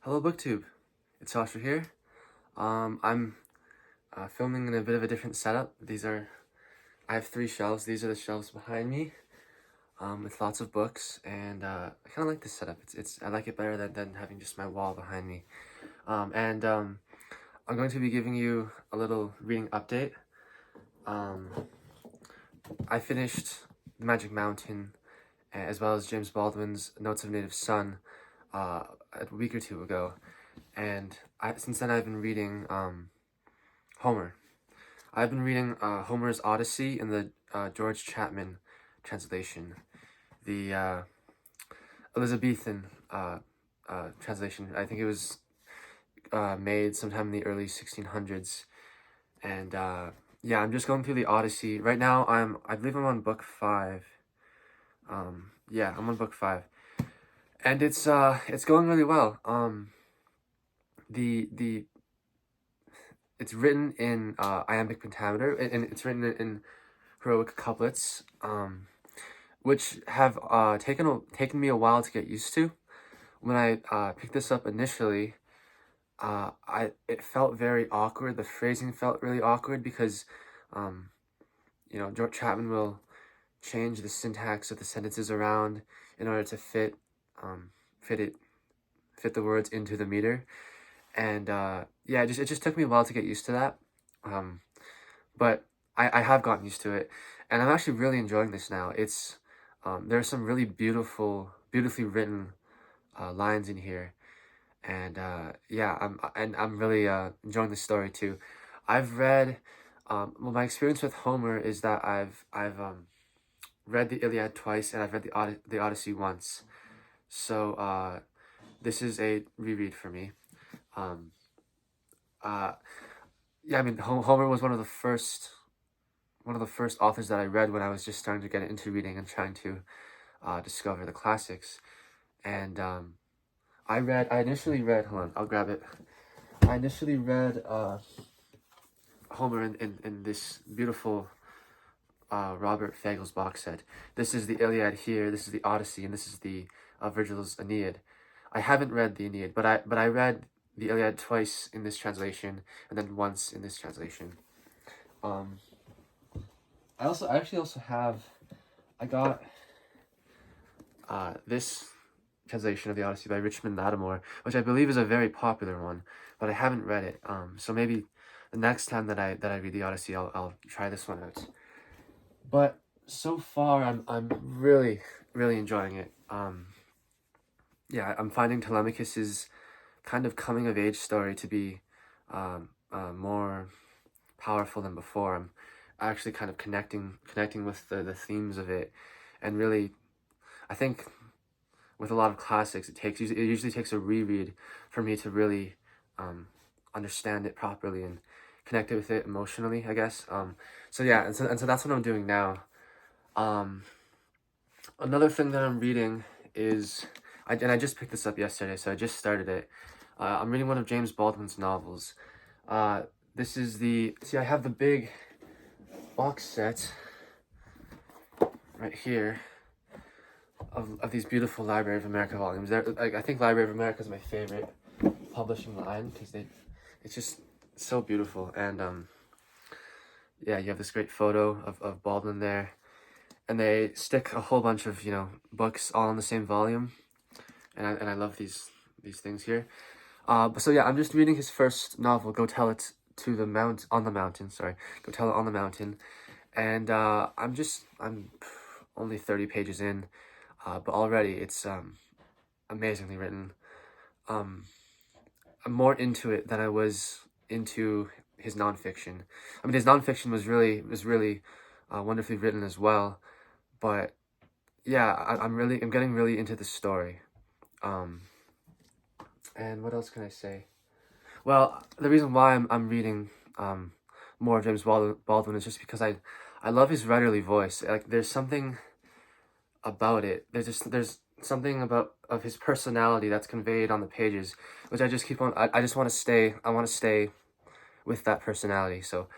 Hello, BookTube. It's Joshua here. I'm filming in a bit of a different setup. I have three shelves. These are the shelves behind me, with lots of books, and I kind of like this setup. I like it better than having just my wall behind me. I'm going to be giving you a little reading update. Um, I finished The Magic Mountain, as well as James Baldwin's Notes of a Native Son, a week or two ago. And since then I've been reading Homer. I've been reading Homer's Odyssey in the George Chapman translation, the Elizabethan translation. I think it was made sometime in the early 1600s. And yeah, I'm just going through the Odyssey right now. I believe I'm on book 5. Yeah, I'm on book 5, and it's going really well. The It's written in iambic pentameter, and it's written in heroic couplets, which have taken me a while to get used to. When I picked this up initially, it felt very awkward. The phrasing felt really awkward because, George Chapman will change the syntax of the sentences around in order to fit the words into the meter. And yeah, it just took me a while to get used to that. But I have gotten used to it, and I'm actually really enjoying this now. There are some really beautifully written lines in here, and yeah, I'm really enjoying the story too. I've read, well, my experience with Homer is that I've read the Iliad twice, and I've read the Odyssey once. So this is a reread for me. Um, uh, yeah, I mean, Homer was one of the first authors that I read when I was just starting to get into reading and trying to discover the classics. And I initially read, hold on, I'll grab it. I initially read Homer in this beautiful Robert Fagles box set. This is the Iliad here, this is the Odyssey, and this is the Virgil's Aeneid. I haven't read the Aeneid, but I read the Iliad twice in this translation, and then once in this translation. I actually also have, I got this translation of the Odyssey by Richmond Lattimore, which I believe is a very popular one, but I haven't read it. So maybe the next time that I read the Odyssey, I'll try this one out. But so far, I'm really enjoying it. Yeah, I'm finding Telemachus's kind of coming of age story to be more powerful than before. I'm actually kind of connecting with the themes of it, and really, I think with a lot of classics, it usually takes a reread for me to really understand it properly and connect with it emotionally, I guess. So yeah, and so that's what I'm doing now. Another thing that I'm reading is, I just picked this up yesterday, so I just started it. I'm reading one of James Baldwin's novels. This is I have the big box set right here of these beautiful Library of America volumes. I think Library of America is my favorite publishing line because it's just so beautiful. And yeah, you have this great photo of Baldwin there, and they stick a whole bunch of books all in the same volume, and I love these things here. So yeah, I'm just reading his first novel, Go Tell It on the Mountain. Sorry, Go Tell It on the Mountain, and I'm only 30 pages in, but already it's amazingly written. I'm more into it than I was into his nonfiction. I mean, his nonfiction was really wonderfully written as well, but yeah, I'm getting really into the story. And what else can I say? Well, the reason why I'm reading more of James Baldwin is just because I love his writerly voice. Like, there's something about it. There's something of his personality that's conveyed on the pages, which I just keep on. I just want to stay. I want to stay with that personality. So,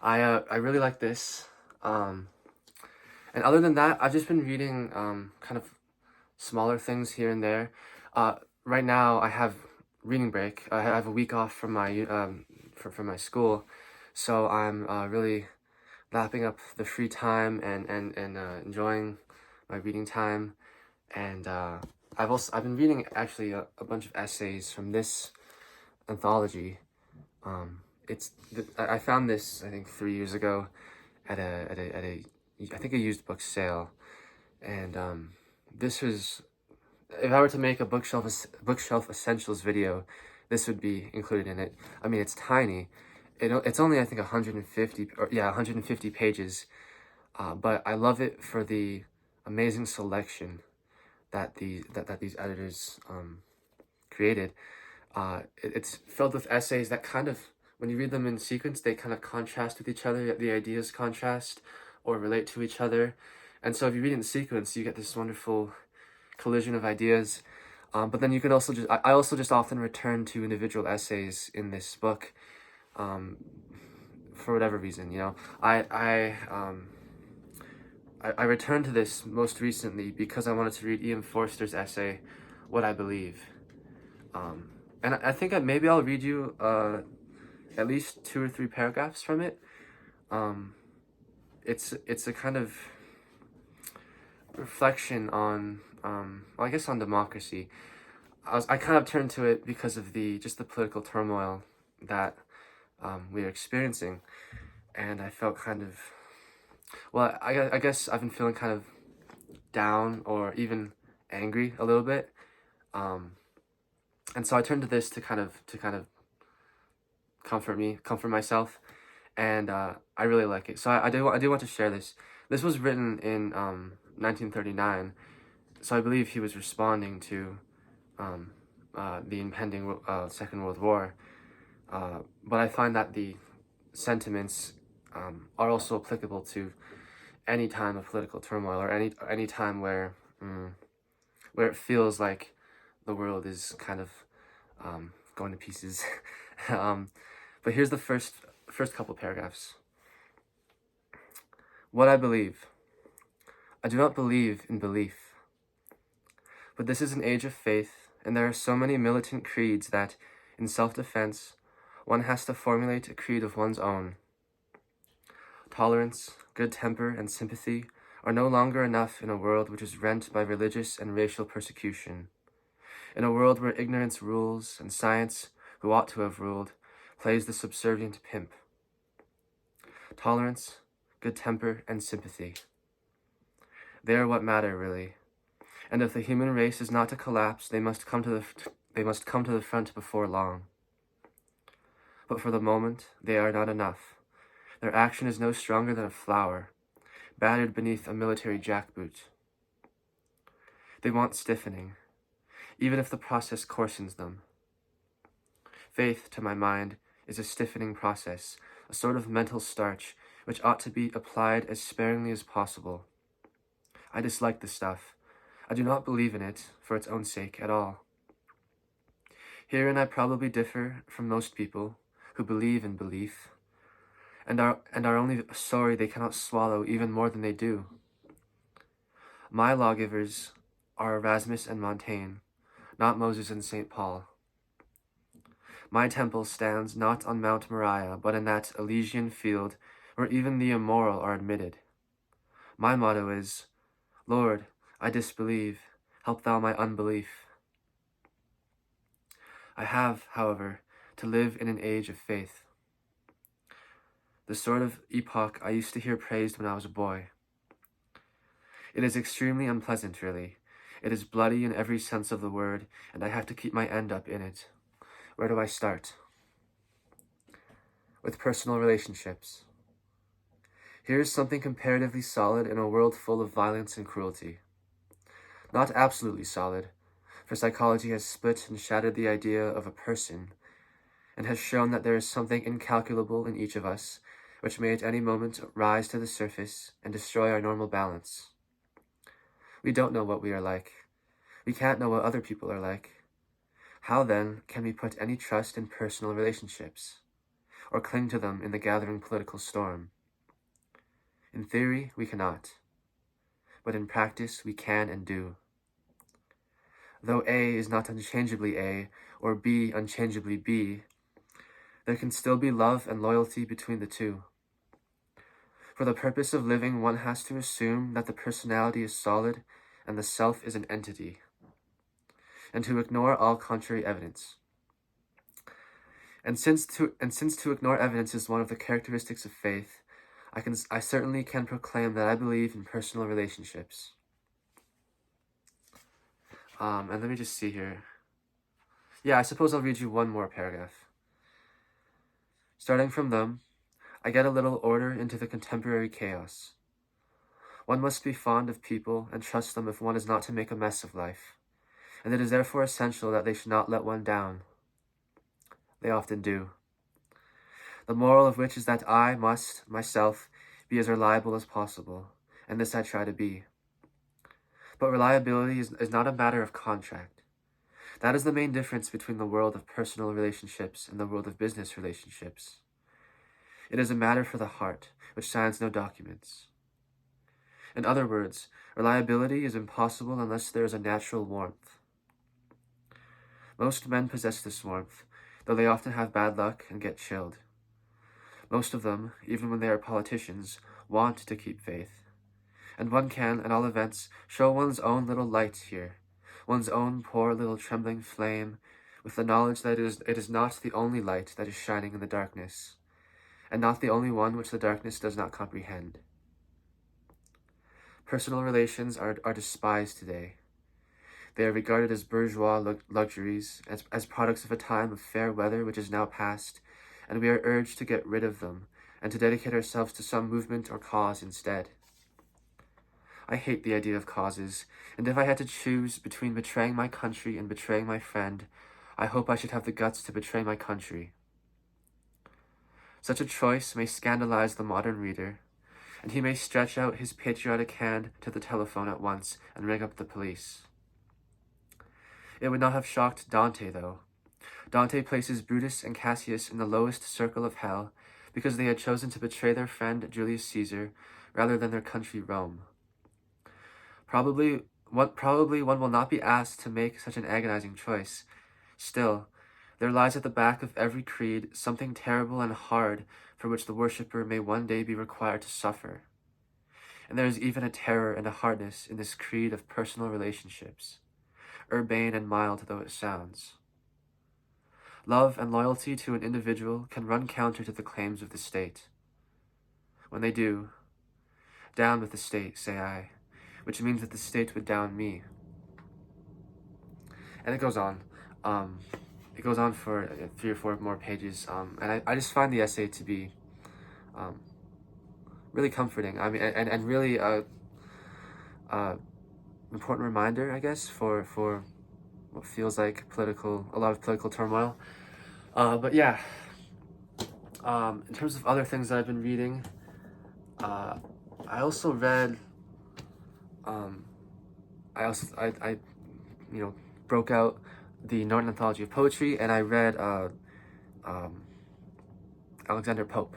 I really like this. And other than that, I've just been reading kind of smaller things here and there. Right now, I have reading break. I have a week off from from my school, so I'm really lapping up the free time and enjoying my reading time. And I've been reading actually a bunch of essays from this anthology. I found this, I think, 3 years ago at a I think a used book sale, and this was, if I were to make a bookshelf essentials video, this would be included in it. I mean, it's tiny. It's only, I think, 150 pages, but I love it for the amazing selection that these editors created. It's filled with essays that kind of, when you read them in sequence, they kind of contrast with each other. The ideas contrast or relate to each other, and so if you read in sequence, you get this wonderful collision of ideas. But then you could also I also just often return to individual essays in this book, for whatever reason. I returned to this most recently because I wanted to read E.M. Forster's essay, What I Believe. And I think maybe I'll read you at least 2 or 3 paragraphs from it. It's a kind of reflection on, well, I guess on democracy. I kind of turned to it because of the political turmoil that we are experiencing, and I felt kind of, well, I guess I've been feeling kind of down or even angry a little bit, and so I turned to this to kind of comfort myself, and I really like it. So I do want to share this. This was written in 1939, so I believe he was responding to the impending Second World War. But I find that the sentiments are also applicable to any time of political turmoil, or any time where it feels like the world is kind of going to pieces. But here's the first couple paragraphs. What I believe. I do not believe in belief. But this is an age of faith, and there are so many militant creeds that, in self-defense, one has to formulate a creed of one's own. Tolerance, good temper, and sympathy are no longer enough in a world which is rent by religious and racial persecution. In a world where ignorance rules and science, who ought to have ruled, plays the subservient pimp. Tolerance, good temper, and sympathy. They are what matter, really. And if the human race is not to collapse, they must come to the front before long. But for the moment, they are not enough. Their action is no stronger than a flower, battered beneath a military jackboot. They want stiffening, even if the process coarsens them. Faith, to my mind, is a stiffening process, a sort of mental starch, which ought to be applied as sparingly as possible. I dislike the stuff. I do not believe in it, for its own sake, at all. Herein I probably differ from most people, who believe in belief, and are only sorry they cannot swallow even more than they do. My lawgivers are Erasmus and Montaigne, not Moses and St. Paul. My temple stands not on Mount Moriah, but in that Elysian field where even the immoral are admitted. My motto is, Lord, I disbelieve, help thou my unbelief. I have, however, to live in an age of faith. The sort of epoch I used to hear praised when I was a boy. It is extremely unpleasant, really. It is bloody in every sense of the word, and I have to keep my end up in it. Where do I start? With personal relationships. Here is something comparatively solid in a world full of violence and cruelty. Not absolutely solid, for psychology has split and shattered the idea of a person, and has shown that there is something incalculable in each of us, which may at any moment rise to the surface and destroy our normal balance. We don't know what we are like. We can't know what other people are like. How then can we put any trust in personal relationships, or cling to them in the gathering political storm? In theory, we cannot, but in practice we can and do. though A is not unchangeably A, or B unchangeably B, there can still be love and loyalty between the two. For the purpose of living, one has to assume that the personality is solid and the self is an entity, and to ignore all contrary evidence. And since to ignore evidence is one of the characteristics of faith, I certainly can proclaim that I believe in personal relationships. And let me just see here. Yeah, I suppose I'll read you one more paragraph. Starting from them, I get a little order into the contemporary chaos. One must be fond of people and trust them if one is not to make a mess of life, and it is therefore essential that they should not let one down. They often do. The moral of which is that I must, myself, be as reliable as possible, and this I try to be. But reliability is not a matter of contract. That is the main difference between the world of personal relationships and the world of business relationships. It is a matter for the heart, which signs no documents. In other words, reliability is impossible unless there is a natural warmth. Most men possess this warmth, though they often have bad luck and get chilled. Most of them, even when they are politicians, want to keep faith. And one can, at all events, show one's own little light here, one's own poor little trembling flame, with the knowledge that it is not the only light that is shining in the darkness, and not the only one which the darkness does not comprehend. Personal relations are despised today. They are regarded as bourgeois luxuries, as products of a time of fair weather which is now past, and we are urged to get rid of them, and to dedicate ourselves to some movement or cause instead. I hate the idea of causes, and if I had to choose between betraying my country and betraying my friend, I hope I should have the guts to betray my country. Such a choice may scandalize the modern reader, and he may stretch out his patriotic hand to the telephone at once and ring up the police. It would not have shocked Dante, though. Dante places Brutus and Cassius in the lowest circle of hell because they had chosen to betray their friend Julius Caesar rather than their country Rome. Probably one will not be asked to make such an agonizing choice. Still, there lies at the back of every creed something terrible and hard for which the worshipper may one day be required to suffer. And there is even a terror and a hardness in this creed of personal relationships, urbane and mild though it sounds. Love and loyalty to an individual can run counter to the claims of the state. When they do, down with the state, say I, which means that the state would down me. And it goes on. It goes on for 3 or 4 more pages, and I just find the essay to be really comforting. I mean, and really important reminder, I guess, for what feels like a lot of political turmoil. But yeah, in terms of other things that I've been reading, I also read. I broke out the Norton Anthology of Poetry, and I read Alexander Pope.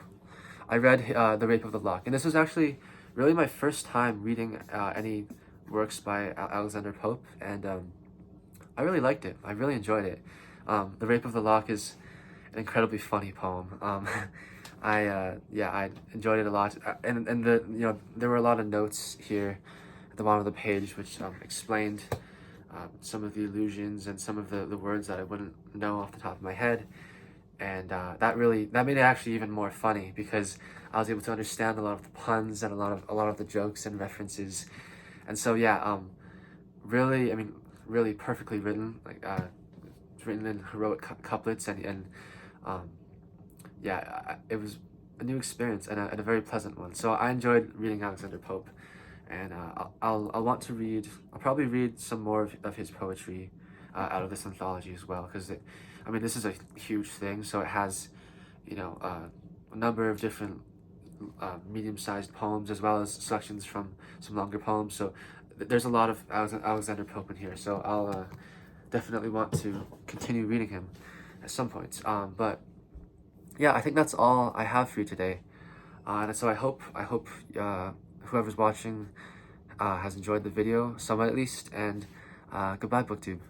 I read The Rape of the Lock, and this was actually really my first time reading any works by Alexander Pope, and I really liked it. I really enjoyed it. The Rape of the Lock is an incredibly funny poem. I enjoyed it a lot, and there were a lot of notes here at the bottom of the page which explained some of the allusions and some of the words that I wouldn't know off the top of my head, and that made it actually even more funny because I was able to understand a lot of the puns and a lot of the jokes and references, and so really perfectly written, like written in heroic couplets, and it was a new experience and a very pleasant one. So I enjoyed reading Alexander Pope, and I'll probably read some more of his poetry out of this anthology as well, because this is a huge thing, so it has a number of different medium-sized poems as well as selections from some longer poems. So there's a lot of Alexander Pope in here, so I'll definitely want to continue reading him at some point. But yeah, I think that's all I have for you today. And so I hope whoever's watching has enjoyed the video, somewhat at least, and goodbye, BookTube.